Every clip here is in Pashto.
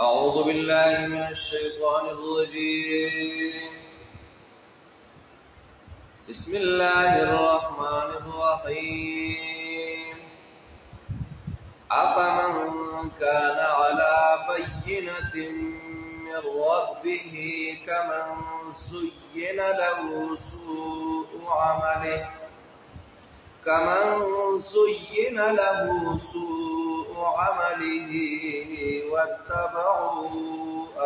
أعوذ بالله من الشيطان الرجيم. بسم الله الرحمن الرحيم. أفمن كان على بينة من ربه كمن زين له سوء عمله واتبعوا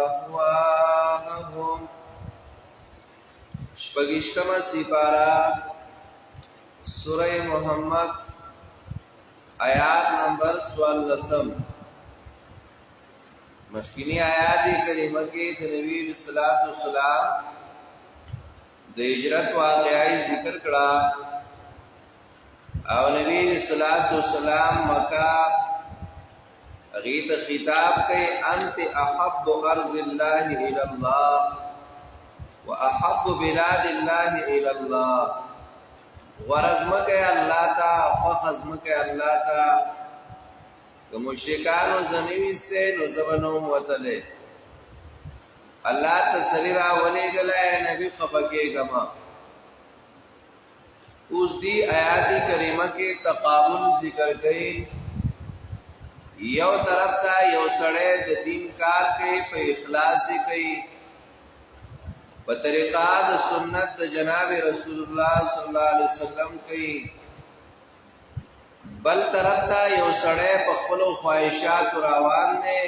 أهواءهم. شپږشتمه سپاره سورہ محمد آیات نمبر 14. مخکینی آیات کریمه کې د نبی صلی الله علیه وسلم د هجرت واقعي ذکر کړه او نبی صلی الله علیه وسلم مکه غیت خطاب کوي انت احب ارض الله الى الله واحب بلاد الله الى الله. غرض مکه الله تا فخذ مکه الله تا که مشرکانو زنیوسته نو زبنو وتله الله تسلی را ولېګلای نبی خفکه گما. اوس دی آیات کریمه کې تقابل ذکر کړي. یو طرف ته یو سړی د دین کار کوي په اخلاص کوي په طریقه د سنت د جناب رسول الله صلی الله علیه وسلم کوي. بل طرف ته یو سړی په خپل خواهشات روان دی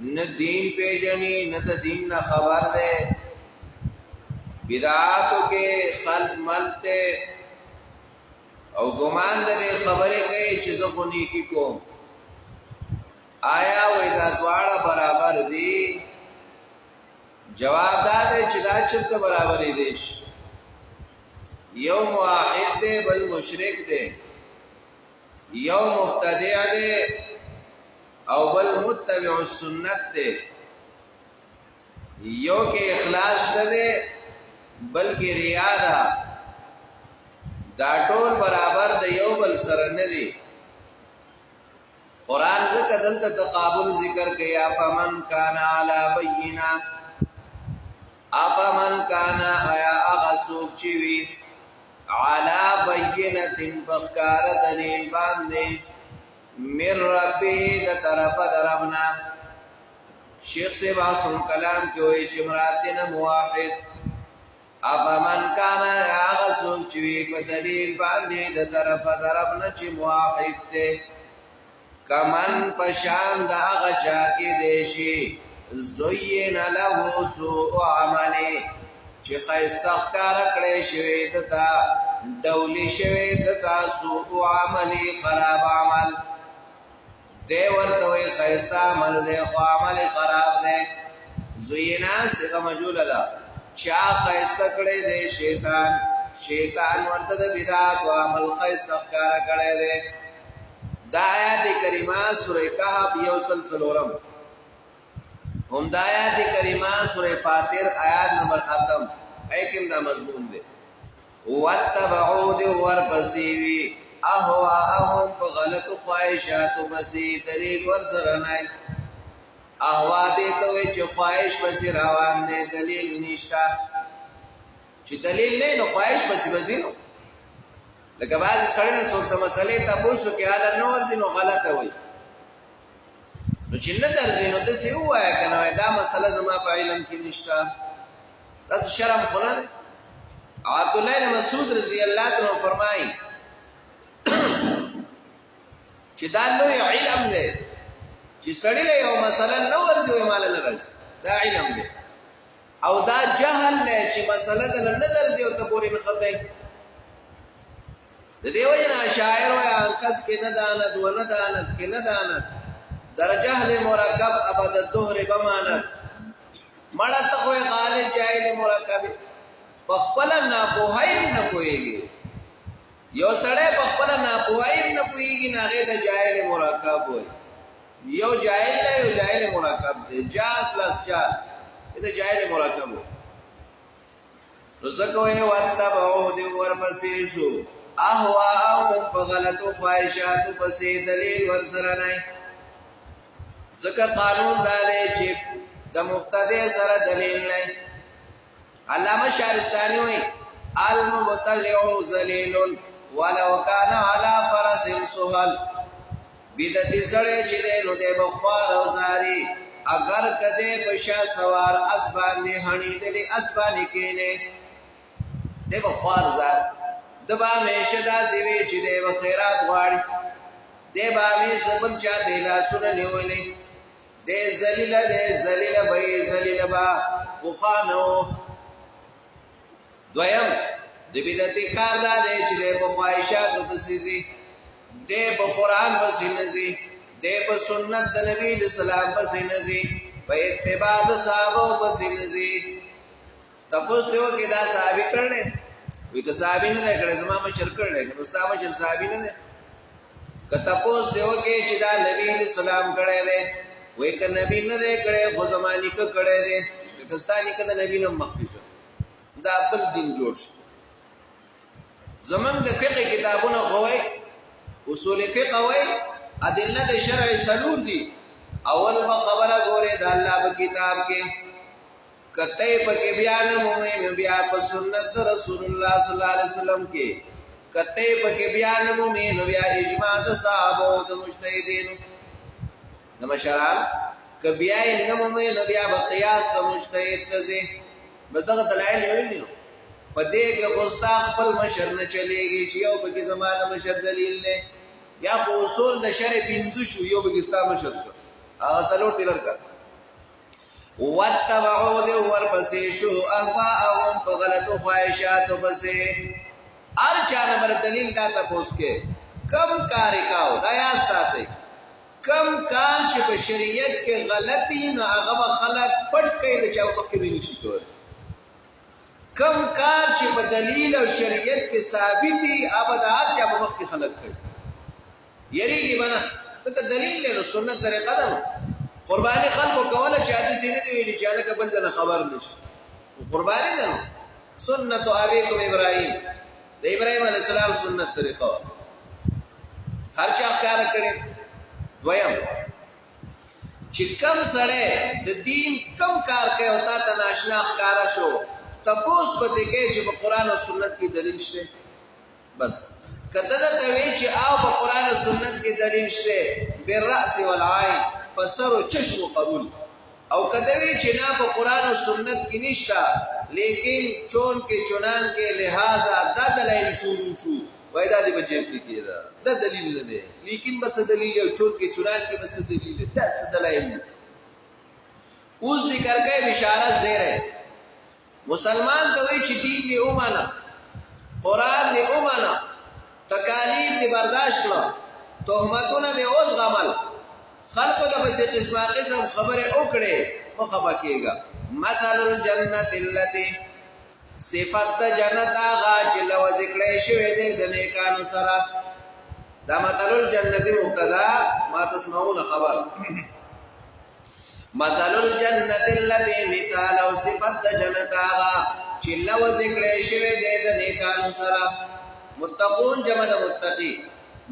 نه دین پیژني نه د دین نه خبر دی بدعاتو کې خلق ملته او ګمان دې خبره کوي چې زه خو نیکی کوم. آیا وې دا دواړه برابر دي؟ جواب دا دی چې دا چرته برابر دي. یو موحد دی بل مشرک دی، یو مبتدع دی او بل متبع السنت دی. یو کې اخلاص ده بلکې ریا ده. دا ټول برابر د یو بل سره نه دي. قران ذکر دلته تقابل ذکر کوي. افمن کان علی بینه، افمن کان آیا هغه څوک چې وي علی بینه بخکار دلیل باندې من ربه د طرفه دربنا. شیخ صاحب اصل کلام کې وایي چې مراد نه موحد. افمن کان هغه څوک چې په دلیل باندې د طرفه دربنا چې موحد دی کمن پشان دا هغه چا کې دی شي زین له سوء عمله چې خیسته ښکار کړی شوی دتا ډولی شوی دتا سوء عمله خراب عمل دی ورته وي خیسته عمل دی خو عمل خراب دی. زینا څنګه مجهول ده چا خیسته کړی دی شیطان ورته د بدعت او عمل خیسته ښکار کړی دی. دا آیات کریمه سورہ کہف یو سلسلورم هم دا آیات کریمه سورہ فاتر آیات نمبر 8 ایکم دا مضمون دی. واتبعوا دی ورپسیوی اهواهم په غلط خواهشاتو بسی دلیل ور سره نه. اهوا دی ته وي چې خواهش بسی روان دی دلیل نشته. چې دلیل نه نو خواهش بسی بزینو. لکه بعض سړی نه څوک د مسلې تاسو کې حال نه ورځي نو غلطه وي نو چې نه درځي نو داسې ووایه کنه دا مسله زما په علم کې نشته. تاسو شرم خو نه دی. عبد الله بن مسعود رضی الله عنه فرمایي چې دا لوی علم دی چې سړی له یو مسله نه ورځي او مال نه راځي. دا علم دی. او دا جهل دی چې مسله دل نه درځي او ته پوری نه خدای. د دیو جنا شاعر ویا کس کې نه دانت و نه دانت کې نه دانت در جهل مرکب ابد الدهر بمانت. مړه ته خو غالب جاهل مرکب بخپل نه پوهایم نه پويږي. یو سړی بخپل نه پوهایم نه پويږي نه غي د جاهل مرکب وي. یو جاهل نه یو جاهل مرکب دی. جال پلس جال دا جاهل مرکب وي. نو زکه وي واتبعوا دی ورپسې شو اهواهم په غلطو خواهشاتو پسې دلیل ورسره نه. ځکه قانون دا دی چې د مبتدی سره دلیل نه. علامه شارستاني وایي المبتلع ذلیل ولو کان علی فرس سهل. بدعتي سړی چې دی نو دی به خوار او زاري، اگر کده په شا سوار اس باندې هڼېدلې اس باندې کېنې دی به خوار زار. د به همیشه داسې وي چې دی به خیرات غواړي، دی به همیشه بل چا ته لاسونه نیولې، دی ذلیله دی ذلیله به یې ذلیله به پخوا نه و. دویم د بدعتي کار دا دی چې دی په خواهشاتو پسې ځي، دی په قرآن پسې نه ځي، دی په سنت د نبی اسلام پسې نه ځي، په اتباع د صحابو پسې نه ځي. تپوس دی وکړي دا صحابي کړلی وي که صحابي نه دی کړی زما مشر کړلی که نو ستا مشر صحابي نه دی. که تپوس دی وکړي چې دا نبی اسلام کړی دی وایي که نبی نه دی کړی خو زما نیکه کړی دی، که ستا نیکه د نبي نه مخکې شو دا بل دین جوړ شي. زمونږ د فقه کتابونه خو وایي اصول فقه وایي ادله د شرع څلور دي. اول به خبره ګورې د الله په کتاب کې، کته پکې بیان مومې بیا په سنت رسول الله صلی الله علیه وسلم کې، کته پکې بیان مومې نو بیا اجماع د صحابه او د مجتهدینو د مشران، ک بیا نه مومې نو بیا په قیاس د مجتهد تزي بدغه دلایل ویلي نو په دې کې خوستا خپل مشر نه چلےږي چې یو پکې زمانه مشر دلیل نه یا په اصول د شرع پنځه شو یو پکې ستا مشر شو هغه څلور تلر کا واتبعوا دې ورپسې شو اهواءهم په غلطو خواهشاتو پسې. هر چا نمبر دلیل دا تاسو کې کم کار کاو دا یاد ساتئ، کم کار چې په شریعت کې غلطي نه هغه خلک پټ کوي د چا مخکې نه شي کول، کم کار چې په دلیل او شریعت کې ثابت دي ابدات چې په مخکې خلک کوي یریږي بنا څنګه دلیل له سنت طریقه ده. قربانی خلکو کوله چې حدیث نه دی ویلي چې الکه بل نه خبر نشي قربانی ده نو سنت ابيكم ابراهيم د ابراهيم عليه السلام سنت طریقه هر چا ښکار کړي. دویم چې کم سړی د دین کم کار کوي او تا ته ناشنا ښکارا شو تپوس به دې کې چې په قران او سنت کې دلیل شته. بس کته ته وی چې او په قران او سنت کې دلیل شته بالراس والعين فسر او چشم قبول، او کته وی چې نه په قران او سنت کې نشتا لیکن چون کې چنان کې لہذا دا دلیل شروع شو وای دا دې بچی کې کېدا دا دلیل نه دی لیکن بس دلیل او چون کې چنان کې بس دلیل دا څه دلایل. اوس ذکر کوي بشارت زیره مسلمان ته وی چې دین دی اومانه قران دی اومانه تکالیف دی برداشت کړه تهمتونه دی اوس غمل خلقو ته بس قسمه قسم خبره وکړي مخبا کېږي. مثل الجنت التي صفات د جنت هغه چې لو ذکر شوی دی د نیکانو سره. دا مثل الجنت مبتدا ما تسمعون خبر مثل الجنت التي مثال او صفات د جنت هغه چې لو ذکر شوی دی د نیکانو سره. متقون جمع د متقی،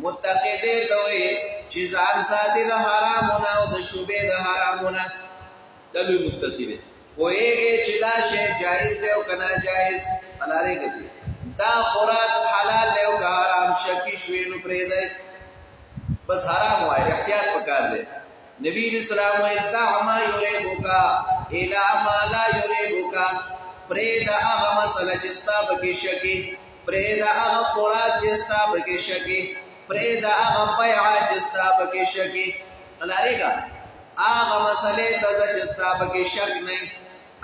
متقی دی دوی چې ځان ساتي د حرامونو او د شوبې د حرامونو دلوي متقی دی. کویږي چې دا شی جایز دی او کنا جایز حلالې کوي، دا خوراک حلال دی او حرام شکی شوی نو پرې دی بس حرام وای احتیاط وکړ دی. نبی اسلام و ادع ما یریبک الا ما لا یریبک، پرې دا هغه مسله چې ستا بګی شکی، پرې دا هغه خوراک چې ستا بګی شکی، پرې دا هغه بیع چې ستا بګی شکی حلالې کا هغه مسلې ته چې ستا بګی شک نه،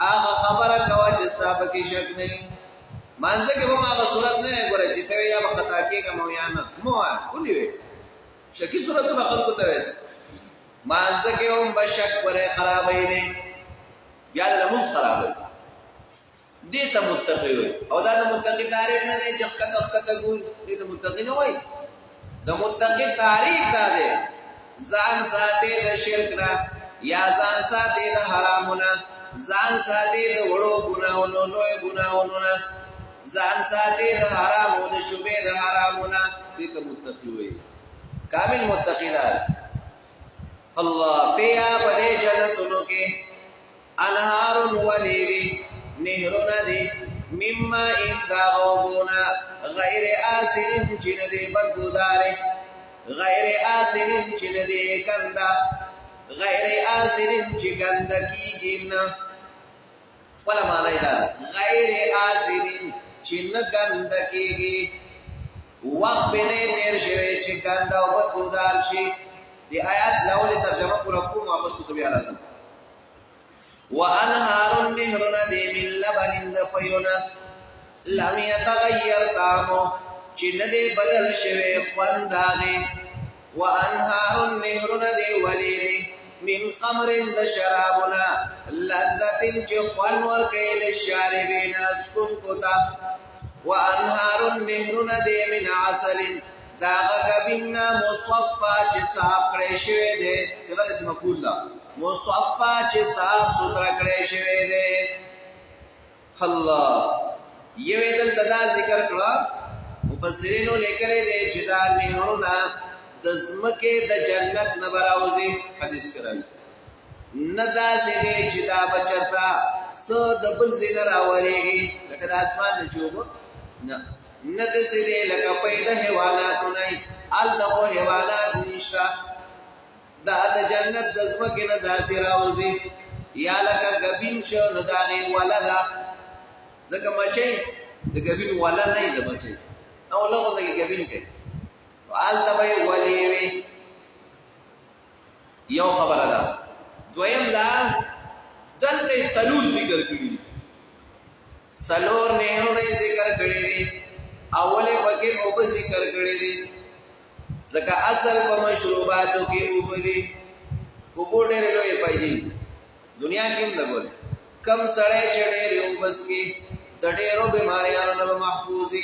هغه خبره کوه چې ستا بګی شک نه. مانځه کې به هغه صورت نه ګورې چې ته یا به خطا کېږه مو یا نه مو ولې وي شکی صورتونه خلکو ته وایي مانځه کې هم به شک ورې خرابوي دی بیا د لمونځ خرابوي دې ته متقی وي. او دا د متقی تعریف نه دی چې ښکته ګول دې د متقی نه وایي. د متقی تعریف دا دی ځان ساتي د شرک نه یا ځان ساتي د حرامونه، ځان ساتي د وړو ګناهونو لوی ګناهونو نه، ځان ساتي د حرام او د شوبې د حرامونه دې ته متقی وي. کامل متقی دی. الله فیا پدے جنتونو کے انہار ولیری نهرون دی مما انتا غوبونا غیر آسنین چین دی بدبودارے غیر آسنین چین دی گندا غیر آسنین چی گند کی گن فلا معنی دادا غیر آسنین چین گند کی گی وقت بنے تیر شوے چی گند و بدبودار شی دی آیات لاولی ترجمہ پورا کون واپس تو بھی آلازم وَأَنْهَارٌ نِهْرٌ دِي مِن لَبَنٍ دَپَيُنَ لَمْ يَتَغَيَّرْ تَعْمُهُ چِنَ دِي بدل شوي خوانداغي وَأَنْهَارٌ نِهْرٌ دِي وَلِيدِ مِن خَمْرٍ دَشَرَابُنَا لَذَّةٍ چِ خوان ورکي لِلشَّارِبِينَ اسكن کتا وَأَنْهَارٌ نِهْرٌ دِي مِنْ عَسَلٍ داغا گبننا مصفا چِ صاحب کڑے شوي دے صغر اسم مقول لا مصفا چه صاحب سترہ کڑے شوے دے اللہ یہ ویدل تدا ذکر کرا مفسرینو لکلے دے جدا نہرونا دزمکے دا جنت نبراوزی حدیث کرائی ندا سے دے جدا بچرتا سا دبل زنر آورے گی لکہ دا آسمان نچوبو ند سے دے لکہ پیدا حیواناتو نائی آل دخو حیوانات نشتا دا دا جنت دزمکی ندا سراوزی یا لکا گبین شو نداغی والا دا زکا مچے دا گبین والا نئی دا مچے او لگو دا گبین کے آل تبای ولیوی یو خبر دا دویم دا دلتے سلور ذکر کری سلور نہرو نے ذکر کری دی اولے پکے اوپ ذکر کری دی زکا اصل پا مشروباتو کی اوپو دی اوپو ڈیرے لوئے پایدی دنیا کم لگول کم سڑے چڑے اوپس کی دا ڈیرو بیماریانو نبا محفوظی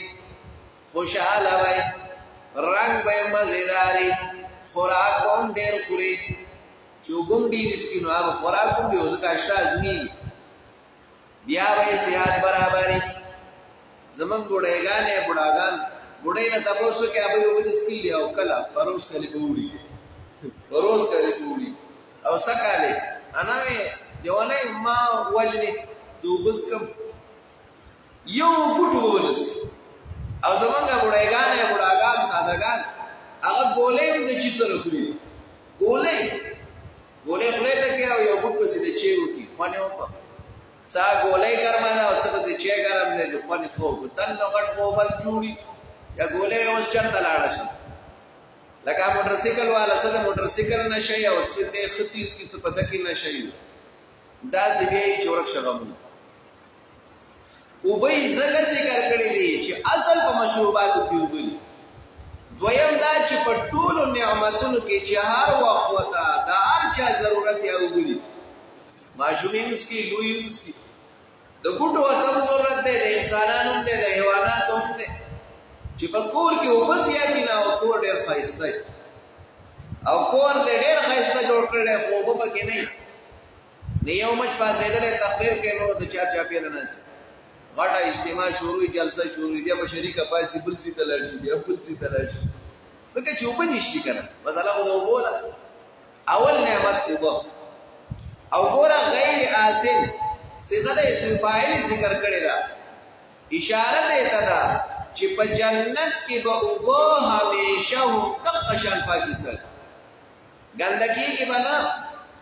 خوشحال بائی رنگ بائی مزیداری خوراک کون دیر خوری چوگم دیر اس کی نواب خوراک کم دیو زکا اشتا ازمی بیا بائی صحت برابری زمان بڑھائیگان ہے بڑھاگان بڑھائی نا تبوسو کہ ابھی اوپر اس کی لیا کلا پروس کلی پوڑی پروس کلی پوڑی او سکالے اناوی جوانے ما وجنی زوبس کم یو گوٹو ببنس او زمانگا بڑھائیگان ہے بڑھاگان سادگان اگر گولے ہم دے چیز رکھوئی گولے گولے خلے تک کیا یو گوٹ پسی دے چیو کی خوانے ہوپا سا گولے گرمانا اور سپسی چے گرم دے جو خوانے خوب تن نغٹ خوبل جوڑی یا گولے اوس چرتا لاڑا شا لکا موٹر سیکل والا صدا موٹر سیکل نشای او سیدے خطیز کی سپدکی نشای دا سی بیئی چورک شغمون اوبئی زگر ذکر کردی دی چی اصل پا مشروباتو کی اوبئی دویم دا چی پا طول نعمتونو کی چی ہر وقوتا دا ہر چا ضرورت یا اوبئی معشومی مسکی لوی مسکی دا گوٹو اتم ضرورت دے دا انسانانم دے دا حیواناتم دے چی پا کور کی اوپا زیادی نا او کور دیر خائستا ہے او کور دیر دیر خائستا جوڑ کردے خوبو پا کی نہیں نیو مچ پاسے دلے تقریر کے نو دا چار چاپی رنا سی غٹا اجتماع شروعی جلسہ شروعی بیا پا شریک پایل سی بل سی تلرشی بیا بل سی تلرشی سکر چی اوپا نشتی کرن بس اللہ خود اوپو لا اول نعمت اوپا او گورا غیر آسن صغت اسم فاعلی ذکر کرے دا اشارت دیتا دا چی پا جنت کی با اوبو ہمیشہ ہم تک قشان پاکی سر گندگی کی بنا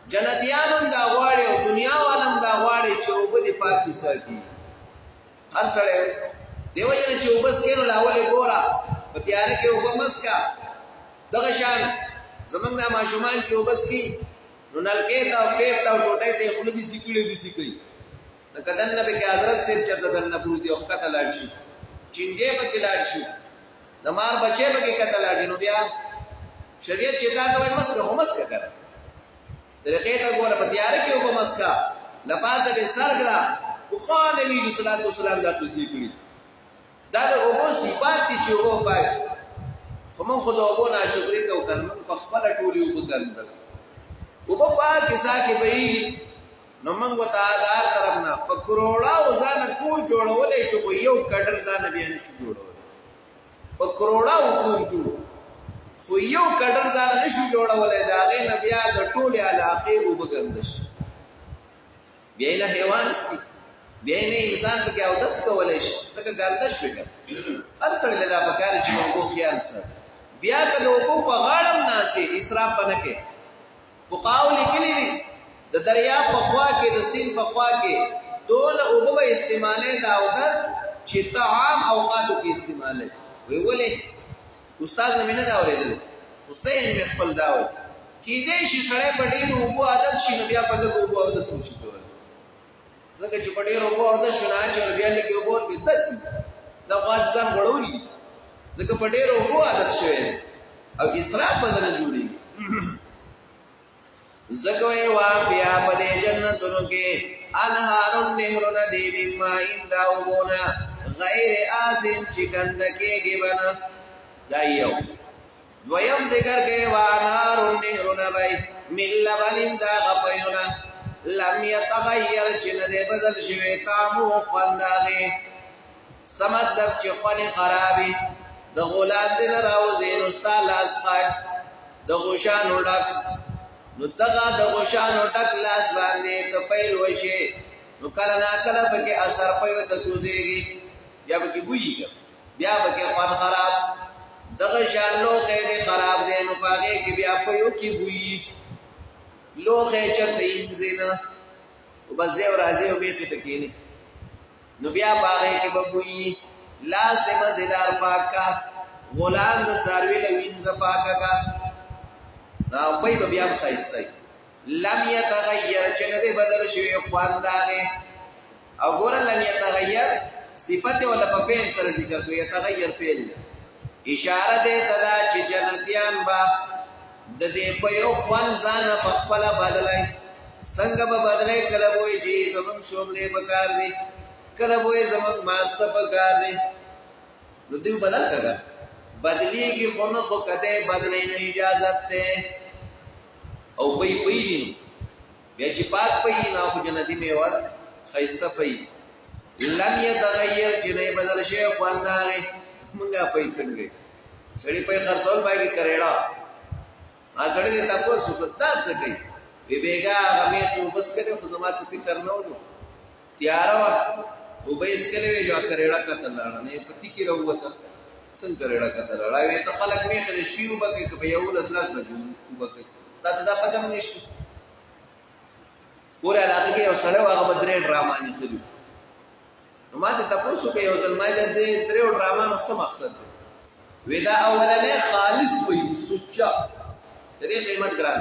جنتیانم دا غواڑے و دنیا والم دا غواڑے چی اوبو دی پاکی سر کی ہر سڑے دیو جن چی اوبس کے نو لاولی گورا پتیارے کے اوبو مسکا دغشان زمان دا معشومان چی اوبس کی نو نلکے تا فیب تا ٹوٹے تے خلدی سکڑے دی سکڑی نکدن نبی کے حضرت سے چرد دن نپرو دی افقت لارشی چنجے پکی لارشی نمار بچے پکی کتا لارشی نو بیا شریعت چیتا تو وی مسکا ہو مسکا کرا طریقے تا گورا پتیارے کے اوپا مسکا لپاسا بے سرگ دا بخوان نبی صلی اللہ علیہ وسلم دا کسی کری دا دا اوبو سیپات تی چی اوبو پاک فمن خود اوبو ناشکری کا اکرمن پخبر ٹولی اوبو گرم دا اوبو پاک کسا کی بئی نو منگو تادار طرفنا پا کروڑا وزان کور جوڑا ولے شو کو یو کڑر زان بیانی شو جوڑا ولے پا کروڑا و کور جوڑا خو یو کډر ځان نشو جوړولای دا غي نبیا د ټوله علاقې وبګندش بیا نه حیوان سپي بیا نه انسان په کې او داس کولای شي ځکه ګندش وګر هر سړی له دا پکاره چې موږ خیال سره بیا کله وګو په غاړم ناسي اسراف بنکه فقاول کلی دي د دریاب په خوا کې د سین په خوا کې دون او به استعماله دا او داس چې طعام اوقاتو کې استعماله وی ولې استاد نه مینه دا اورېدل حسین مخبل دا و کې دې شي سړی په ډیر وګو عادت شي نو بیا په لګو وګو او داس شي کول ځکه چې په ډیر وګو او داس شنه چې بیا لګي وګو کې دڅ دا غاښ ځان غړولي ځکه په ډیر وګو عادت شوی او اسراف بدل جوړي زکوی وافیا پدے جنتونو کے انہار النہر ندی مما انداؤبونا غیر آسن چکندکے گبنا دائیو دویم ذکر کے وانہار النہر نبی من لبن دا غپیونا لم یتغیر چندے بدل شوی تامو خوانداغی سمطلب چی خوانی خرابی دا غولان زن راوزین استال اسخای دا غشان اڑک نو دغه د غشانو ټک لاس باندې ته پیل وشي نو کله نا کله پکې اثر پيو ته کوزيږي بیا پکې ګويږي بیا پکې خوان خراب دغه شان لوخه دې خراب دي نو پاګه کې بیا پيو کې ګوي لوخه چته انزینا او بځه او راځي او به کې تکینی نو بیا پاګه کې بګوي لاس دې مزیدار پاکا غلام ز ساروی لوین ز پاکا کا نو پای به بیا خایستای لم يتغير چنه بدل شوی خوانداغه او ګور لم يتغير صفت ولا په پیل سره ذکر کوي يتغير پیل اشاره ده تدا چې جنتیان با د دې په یو خوان ځان په خپل بدلای څنګه به بدلای کله وای چې زمون شوملې بکار دي کله وای زمون ماسته بکار دي نو دیو بدل کړه بدلی کی خونو خو کده بدلی نه اجازت ته او پي دي بیا چې پاک پي نه خو جنتی میوه خيسته پي لم يتغير جنې بدل شي خوانداغه مونږه پي څنګه سړی پي خرڅول باندې کړهړه ا سړی دې تاسو کو تا څه کوي بیګا غمه خو بس کړي خو زما څه فکر نه ولو تیار وا او به اس کله وی جو کړهړه کتل نه پتی کې راوته څنګه کړهړه کتل راوي ته خلک می خدش پیو بګي کې یو لسلاس بجو بګي تا دا پته نشته پورا علاقه کې یو سړی واغه بدرې ډراما نه خلو نو ما ته تاسو کې یو ځل ما دې درې ډراما نو څه مقصد دی ودا اولنه خالص وي سوچا دې قیمت ګران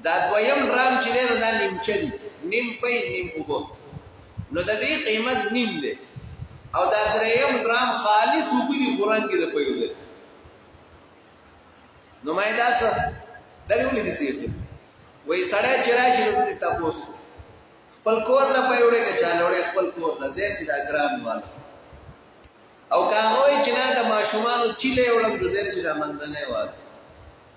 دا دویم ډرام چې نو دا نیمچني نیم پي نیم وګو نو د دې قیمت نیم دی او دا دریم ډرام خالص وګړي قرآن کې د پيو دی نو ما دا څه دغه ولې دي سیفه وای سړی چې راځي نو دې تاسو خپل کور نه پيوړې کې چالوړې خپل کور نه زه چې دا ګرام وال او کاغوي چې نه د ماشومان چيله وړم د زم چې دا منځنه وال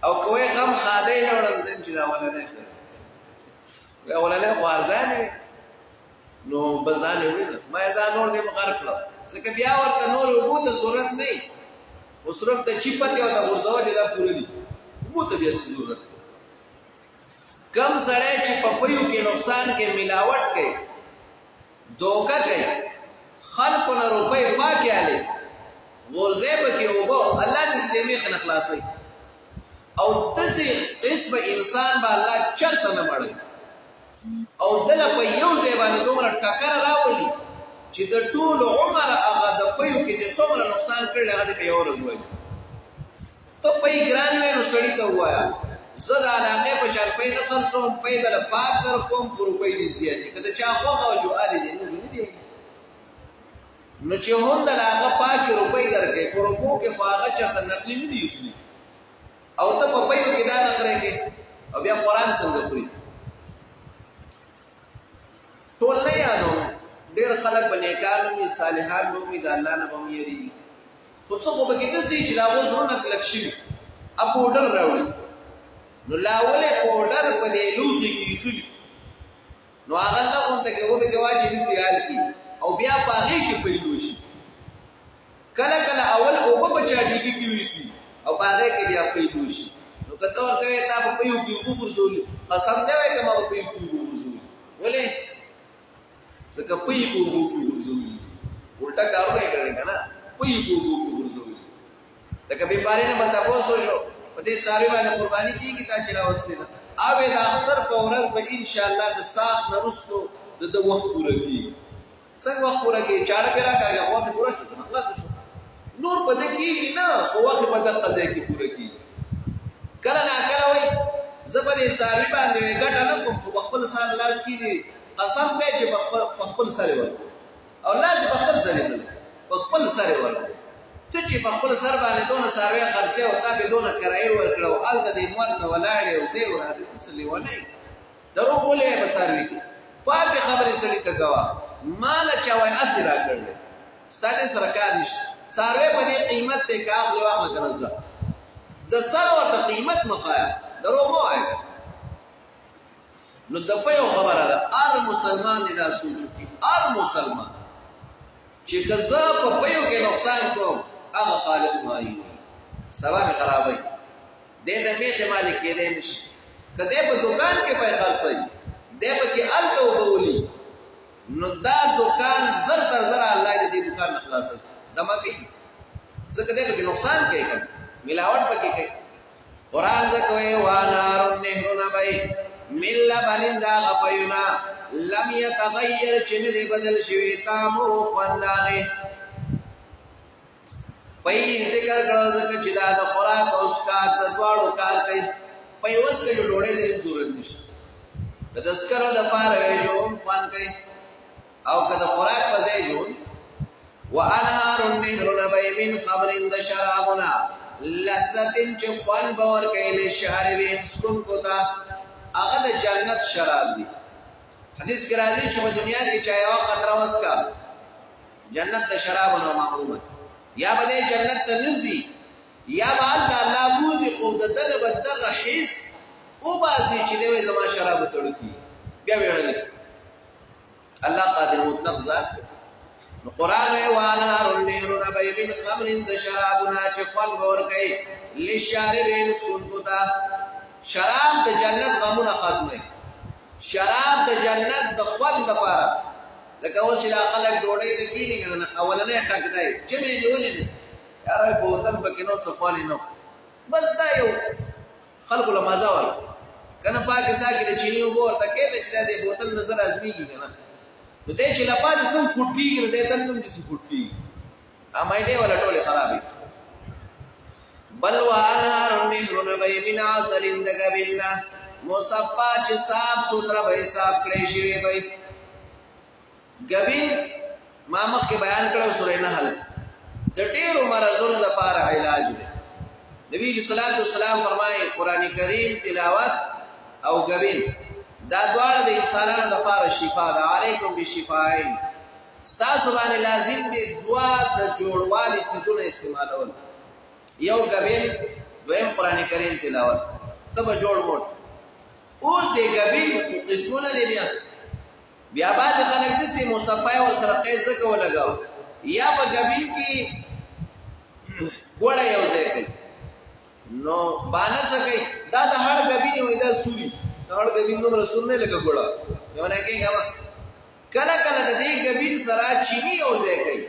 او کوی غم خاده نه وړم زم چې دا ولنه خیر ولنه غوارځانه نو بزانه وینه ما ځان نور دې مقر کړو ځکه بیا ورته نور وبو ته ضرورت نه خو صرف ته چیپته او د غرزو دا پوره دي وبو ته بیا څه ضرورت کم سړی چې پپیو کې نقصان کې ملاوت کوي دوکا کوي خلکو نه روپۍ پاکې آلې غرزه پکې وبو الله دې میخ نه خلاصي او دسي قسم انسان به الله چرته نه مړي او دل په یو ځای باندې دومره ټکر راولي چې د ټول عمر هغه د پيو کې د څومره نقصان کړل هغه په یو ورځ وایي ته په ګران وینو سړی ته وایا زدا علاقه په چل په نه خرڅوم په دل پاک در کوم روپۍ دي زیاتې کله چا خو او جو علي دي نه دي نو چې هم د هغه پاک روپۍ درکې پروپو کې خو هغه چرته نقلی نه دي او ته په پيو کې دا نه خره کې او بیا قران څنګه خوري ټول نه یادو ډېر خلک باندې کارونه صالحان نومي د الله نه بمېري خو څه خو به کېدې چې دا اوس ورنه کلک شي اپ اورډر راوړي نو لاولې پاوډر په دې لوخي کې خلی نو هغه له کوم ته کې وبې واجب دي سیال کی او بیا پاغي کې پیلو شي کله کله اول او په چاټي کې ویسي او په هغه کې بیا پیدا شي نو کته ورته تا په یو کې وګورځول قسم دی وای کما په یو کې وګورځول ولې ځکه په یو کې وګورځول الټا کارونه کوي کنه په یو کې وګورځول لکه به پاره نه متا پوسو شو په دې څاري باندې قرباني کیږي تا چې راوستي ده او د اختر په ورځ به ان شاء الله د صاحب نرستو د وخت پوره کیږي څنګه وخت پوره کیږي چاړه پیرا کاږي وخت پوره شو کنه خلاص شو نور په دې کیږي نه خو وخت په دغه ځای کې پوره کیږي کله نه کله وای زبدې څاري باندې ګټه نه کوم خو خپل سره لاس کیږي قسم دې چې خپل سره ور او لازم خپل سره خپل سره ور ته چې په خپل سر باندې دونه څاروي خرڅه او تا به دونه کرایه ورکړو الته دې مور ته ولاړې او زه ورازي څه لیونه درو بولې په څاروي کې پاکه خبرې سړی ته گوا مال چاوي اسره کړل ستاسو سرکار نشته څاروي په دې قیمت ته کا اخلي واخله کنه د سر ورته قیمت مخایا درو مو آئے نو د په خبره ده ار مسلمان دې دا سوچو کې ار مسلمان چې کزا په پيو کې نقصان کوم هغه خالق مایي سبب خرابای دې د میخ مالک کې دې نشي کله په دکان کې په خرڅي دې په کې الته وبولي نو دا دکان زر تر زر الله دې دکان خلاصي دمه کوي ځکه دې په کې نقصان کوي ملاوت پکې کوي قران زکوي وانار النهر نبي مل بنندا غپينا لم يتغير چن دې بدل شوی تامو خونداغه پي ذکر کړه ځکه چې دا د خوراک او اسکات د دواړو کار کوي پي اوس کې ډوړې دې ضرورت نشته د اسکرو د پاره جوم فن کوي او کله خوراک پځای جوړ وانهار النهر نبي من خمر شرابنا لذت خوان باور کوي له شاربین سکون کوتا هغه د جنت شراب دي حدیث کې راځي چې په دنیا کې چا یو قطره وسکا جنت د شراب نو محروم یا به جنت ته نزي یا به الله موزي خو د دغه بدغه حس او باسي چې دوی زما شراب تړکی بیا ویل الله قادر مطلق ذات نو قران وانهار النهر نبي من خمر شرابنا چې خپل ور کوي لشاربین سکون کوتا شراب د جنت غمونه ختمه شراب د جنت د خوند لپاره لکه اوس چې خلک ډوډۍ ته کینی کنه اولنې ټک دی چې مې دی ولې نه یاره بوتل پکې نو څفالي نو بل دا یو خلکو له مزه ور کنه پاکستان کې د چینی وبو ورته کې چې د بوتل نظر ازمیږي کنه نو دې چې لپاره څم فوټ کیږي نو دې تنم چې فوټ کیږي امای دې ولا ټوله خرابې بل وانهار النهر نبي من عسل دغبنا مصفا چې صاحب سوتره به حساب کړی شي وي غبین ما مخکې بیان کړو سورې نحل د ډېرو مرزونو لپاره علاج دی نبی صلی الله علیه وسلم فرمایي قران کریم تلاوت او غبین دا دواړه د انسانانو لپاره شفا ده علیکم بشفاء استاسو باندې لازم دي دعا د جوړوالي چیزونه استعمالول یو غبین دویم قران کریم تلاوت تب جوړ وټ او د غبین قسمونه دي بیا باز خلک د سي مصفای ور سره قید زکه ولګاو یا په غبین کې ګوړه یو ځای کوي نو باندې څه کوي دا د هر غبین وې دا سوري هر غبین نو رسول نه لګ ګوړه یو نه کوي کله کله د دې غبین سره چینی یو ځای کوي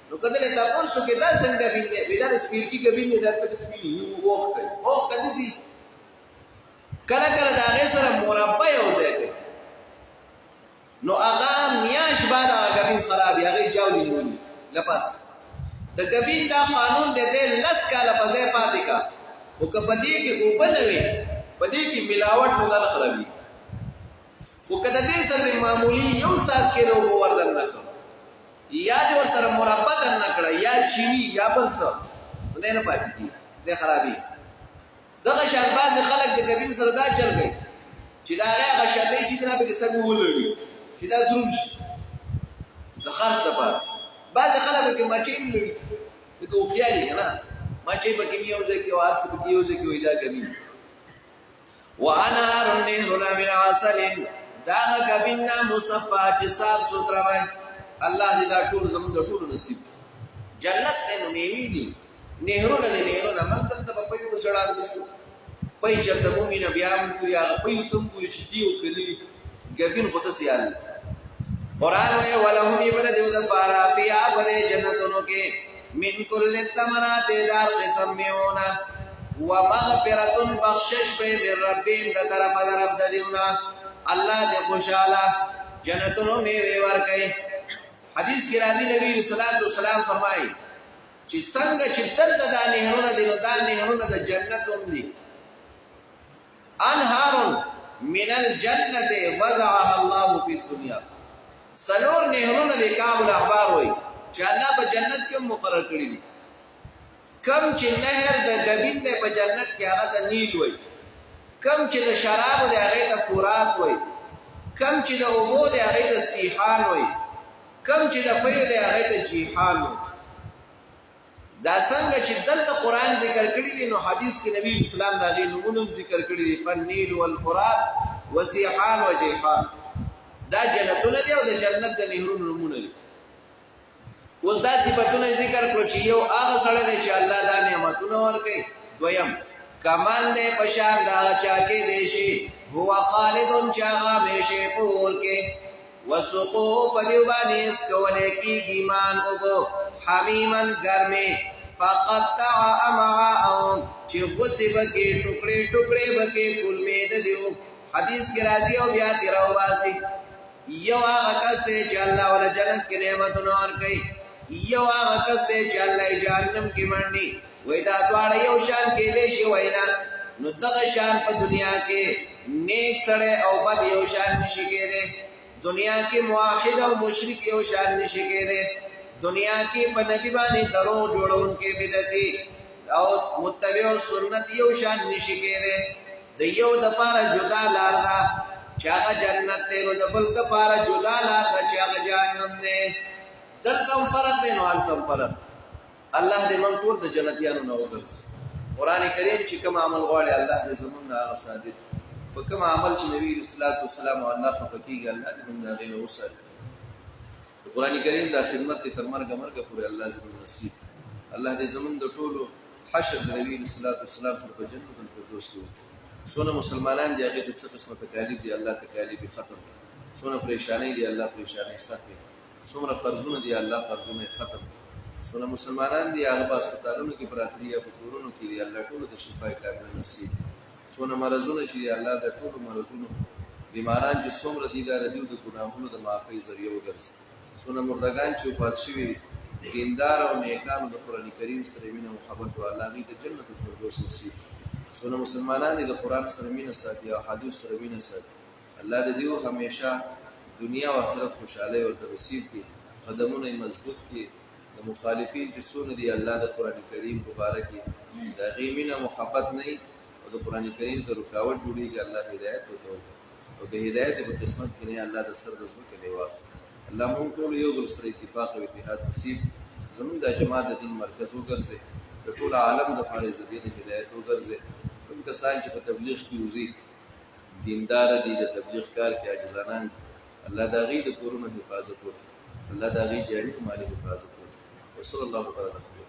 نو کله تاسو کې دا څنګه غبین دی ویدار سپیر کې غبین دی دا تک سپیر یو وخت او کله سي کله کله دا غي سره مربع یو ځای کوي نو اغا میاش بعد غبین خراب یغه جاولې نیولې لپاس د غبین دا قانون د دې لس کاله په ځای پاتې کا او کپدی کې وبنوي پدې کې ملاوت مودل خرابي خو کده دې سره معمولی یو څاڅ کې نو وردن نه یا دې ور سره مربع نه کړه یا چینی یا بل څه دې نه پاتې کی دې خرابي دغه شرباز خلک د غبین سره دا چل گئی چې دا هغه شته چې نه به څنګه ولري چې دا دروش د خرڅ لپاره بعض خلک کې ماچین لري د اوفیاري کنه ماچې په کې یو ځکه او ارڅ په کې یو ځکه وې دا غبین وانهار النهر من عسل دا غبیننا مصفا چې صاحب سوتره وای الله دې دا ټول زموږ د ټول نصیب جنت ته نیوي دي نهرونه دي نهرونه من دلته په پيو بسړان شو پي چرته مومینه بیا موږ هغه پيو تم ګوري چې دیو کلی ګبین خود سيال قران وی ولهم يبردو د پارا فیا بده جنتونو کې من کل الثمرات دار قسم میونا ومغفرة بخشش به من ربهم د طرف درب د دیونا الله دې خوشاله جنتونو میوه ورکړي حدیث کې راځي نبی صلی الله علیه وسلم فرمایي چې څنګه چې دلته د نهرونه دي نو دا نهرونه د جنت هم دي انهار من الجنه وضعها الله في الدنيا سلور نهرونه د کعب الاحبار وای چې الله په جنت کې مقرر کړی دي کم چې نهر د غبین د په جنت کې هغه د نیل وای کم چې د شراب د هغه د فرات وای کم چې د اوبو د هغه د سیحان وای کم چې د پيو د هغه د جیحان وای دا څنګه چې دلته قران ذکر کړی دی نو حدیث کې نبی اسلام دا غي نمونه ذکر کړی دی فنیل والفرات وسیحان وجیحان دا جنتونه دی او د جنت د نهرونو نمونه دي اوس دا صفاتونه ذکر کړو چې یو هغه سره دی چې الله دا نعمتونه ورکړي دویم کمان دې پشان دا چا کې دیشي هو خالدون چاغه مشه پور کې وسقو پدیوانی اس کولے کی گیمان اوبو حمیمن گرمی فقطع امعاءهم چی غصی بکی ٹکڑے ٹکڑے بکی کلمی دیو حدیث کی راضی او بیا تیراو باسی یو آغا کس دے چی اللہ والا جنت کی نعمت نور کئی یو آغا کس دے چی اللہ جہنم کی منڈی ویدہ دوارا یو شان کے دیشی وینا ندغ شان پا دنیا کے نیک سڑے او بد یو شان نشی کے دے دنیا کی موحد او مشرک یو شان نشی کے دے دنیا کی په نبی باندې درو جوړون کې بدعتي او متبع سنت یو شان نشي کېده د یو د پاره جدا لار دا چې هغه جنت ته نو د بل د پاره جدا لار دا چې هغه جهنم ده دل کم فرق دی نو کم فرق الله دې موږ ټول د جنتیانو نه وګرځي قران کریم چې کوم عمل غواړي الله دې زمونږ هغه صادق په کوم عمل چې نبی رسول الله صلی الله علیه وسلم فقکی الله دې موږ هغه وساتي قرآن کریم دا خدمت تر مرګ پورې الله زموږ نصیب الله دې زموږ د ټولو حشر د نبی صلی الله علیه وسلم سره په جنت الفردوس کې وکړي څونه مسلمانان دي هغه د څه قسمه تکالیف دي الله تکالیف ختم کړي څونه پریشانی دي الله پریشانی ختم کړي څومره قرضونه دي الله قرضونه ختم کړي څونه مسلمانان دي هغه په هسپتالونو کې پراتري یا په کورونو کې دي الله ټول د شفای کامل نصیب څونه مرزونه چې الله د ټولو مرزونو بیماران چې څومره دي دا ردیو د ګناهونو د معافی ذریعہ وګرځي سونه مردگان چې وفات شوي دیندار او نیکانو د قران کریم سره مینه محبت او الله دې د جنت الفردوس نصیب سونه مسلمانان د قران سره مینه ساتي او حدیث سره مینه ساتي الله دې همیشه دنیا او آخرت خوشاله او نصیب کړي قدمونه مضبوط کړي د مخالفین چې سونه دي الله د قران کریم مبارک د غیمینه محبت نه او د قران کریم ته رکاوټ جوړیږي الله هدایت وکړي او د هدایت په قسمت کې نه الله د سر رزق کې واخلي الله مونږ ټول یو بل سره اتفاق او اتحاد نصیب زموږ د جماعت د دین مرکز وګرځي د ټول عالم د فارغ زدي د هدایت وګرځي کوم کسان چې په تبلیغ کې وزي دیندار دي د تبلیغ کار کې عاجزانان الله دا غي د کورونو حفاظت وکړي الله دا غي جاني مالي حفاظت وکړي وصلی الله تعالی